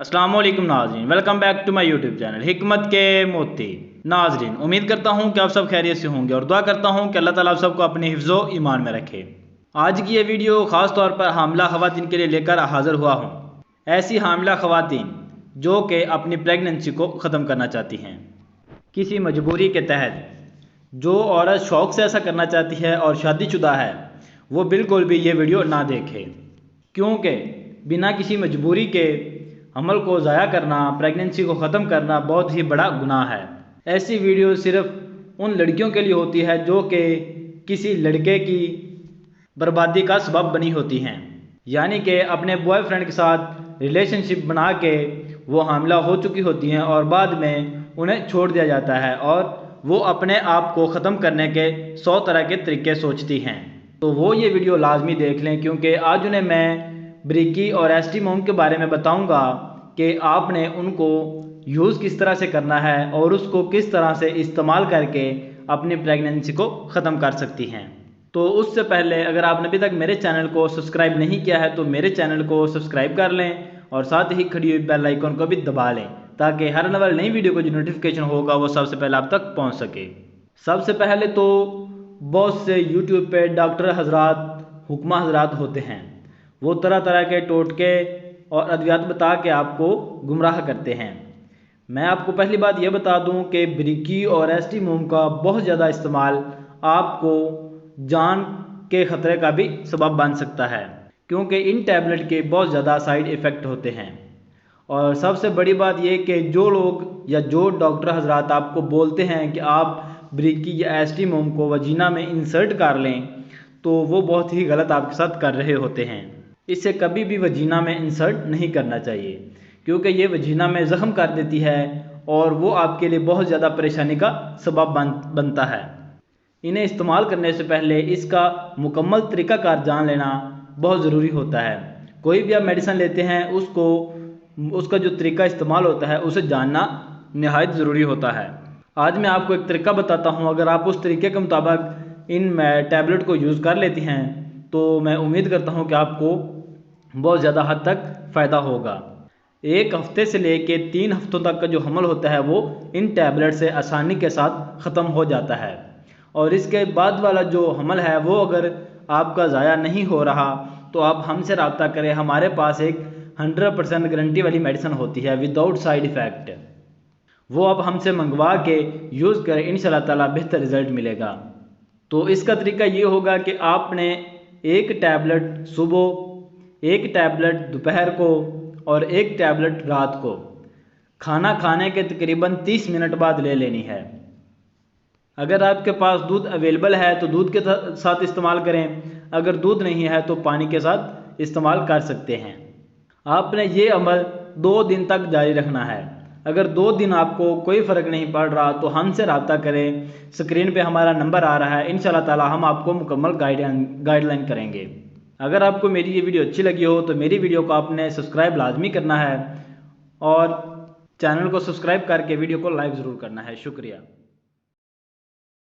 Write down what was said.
अस्सलाम वालेकुम नाजरीन, welcome back to my YouTube channel हिकमत के मोती। नाजरीन, उम्मीद करता हूँ कि आप सब खैरियत से होंगे और दुआ करता हूँ कि अल्लाह ताला आप सबको अपने हिफ्ज़ो ईमान में रखे। आज की ये वीडियो ख़ास तौर पर हामिला ख़वातीन के लिए लेकर हाज़िर हुआ हूँ। ऐसी हामिला ख़वातीन जो कि अपनी प्रेगनेंसी को ख़त्म करना चाहती हैं किसी मजबूरी के तहत। जो औरत शौक़ से ऐसा करना चाहती है और शादीशुदा है वो बिल्कुल भी ये वीडियो ना देखे, क्योंकि बिना किसी मजबूरी के हमल को ज़ाया करना, प्रेगनेंसी को ख़त्म करना बहुत ही बड़ा गुनाह है। ऐसी वीडियो सिर्फ़ उन लड़कियों के लिए होती है जो कि किसी लड़के की बर्बादी का सबब बनी होती हैं, यानी कि अपने बॉयफ्रेंड के साथ रिलेशनशिप बना के वो हामिला हो चुकी होती हैं और बाद में उन्हें छोड़ दिया जाता है और वो अपने आप को ख़त्म करने के 100 तरह के तरीके सोचती हैं। तो वो ये वीडियो लाजमी देख लें, क्योंकि आज उन्हें मैं ब्रिकी और एस्टी मोम के बारे में बताऊंगा कि आपने उनको यूज़ किस तरह से करना है और उसको किस तरह से इस्तेमाल करके अपनी प्रेगनेंसी को ख़त्म कर सकती हैं। तो उससे पहले अगर आपने अभी तक मेरे चैनल को सब्सक्राइब नहीं किया है तो मेरे चैनल को सब्सक्राइब कर लें और साथ ही खड़ी हुई बेल आइकन को भी दबा लें, ताकि हर नई वीडियो को जो नोटिफिकेशन होगा वो सबसे पहले आप तक पहुँच सके। सबसे पहले तो बहुत से यूट्यूब पे डॉक्टर हजरात, हुक्मा हजरात होते हैं, वो तरह तरह के टोटके और अद्वियात बता के आपको गुमराह करते हैं। मैं आपको पहली बात यह बता दूं कि ब्रिकी और एस्टी मोम का बहुत ज़्यादा इस्तेमाल आपको जान के ख़तरे का भी सबब बन सकता है, क्योंकि इन टैबलेट के बहुत ज़्यादा साइड इफ़ेक्ट होते हैं। और सबसे बड़ी बात यह कि जो लोग या जो डॉक्टर हजरात आपको बोलते हैं कि आप ब्रिकी या एस्टी मोम को वजीना में इंसर्ट कर लें, तो वो बहुत ही गलत आपके साथ कर रहे होते हैं। इसे कभी भी वजीना में इंसर्ट नहीं करना चाहिए, क्योंकि ये वजीना में ज़ख्म कर देती है और वो आपके लिए बहुत ज़्यादा परेशानी का सबब बनता है। इन्हें इस्तेमाल करने से पहले इसका मुकम्मल तरीक़ाकार जान लेना बहुत ज़रूरी होता है। कोई भी आप मेडिसिन लेते हैं उसका जो तरीका इस्तेमाल होता है उसे जानना नहायत ज़रूरी होता है। आज मैं आपको एक तरीका बताता हूँ, अगर आप उस तरीके के मुताबिक इन टैबलेट को यूज़ कर लेती हैं तो मैं उम्मीद करता हूँ कि आपको बहुत ज़्यादा हद तक फ़ायदा होगा। 1 हफ़्ते से लेके 3 हफ्तों तक का जो हमल होता है वो इन टैबलेट से आसानी के साथ ख़त्म हो जाता है। और इसके बाद वाला जो हमल है वो अगर आपका ज़ाया नहीं हो रहा तो आप हमसे रब्ता करें। हमारे पास एक 100% गारंटी वाली मेडिसिन होती है विदाउट साइड इफ़ेक्ट, वो आप हमसे मंगवा के यूज़ करें, इंशाल्लाह ताला बेहतर रिज़ल्ट मिलेगा। तो इसका तरीका ये होगा कि आपने 1 टैबलेट सुबह, 1 टैबलेट दोपहर को और 1 टैबलेट रात को खाना खाने के तकरीबन 30 मिनट बाद ले लेनी है। अगर आपके पास दूध अवेलेबल है तो दूध के साथ इस्तेमाल करें, अगर दूध नहीं है तो पानी के साथ इस्तेमाल कर सकते हैं। आपने ये अमल 2 दिन तक जारी रखना है। अगर 2 दिन आपको कोई फ़र्क नहीं पड़ रहा तो हमसे रब्ता करें, स्क्रीन पे हमारा नंबर आ रहा है, इंशाल्लाह ताला हम आपको मुकम्मल गाइडलाइन करेंगे। अगर आपको मेरी ये वीडियो अच्छी लगी हो तो मेरी वीडियो को आपने सब्सक्राइब लाजमी करना है और चैनल को सब्सक्राइब करके वीडियो को लाइक ज़रूर करना है। शुक्रिया।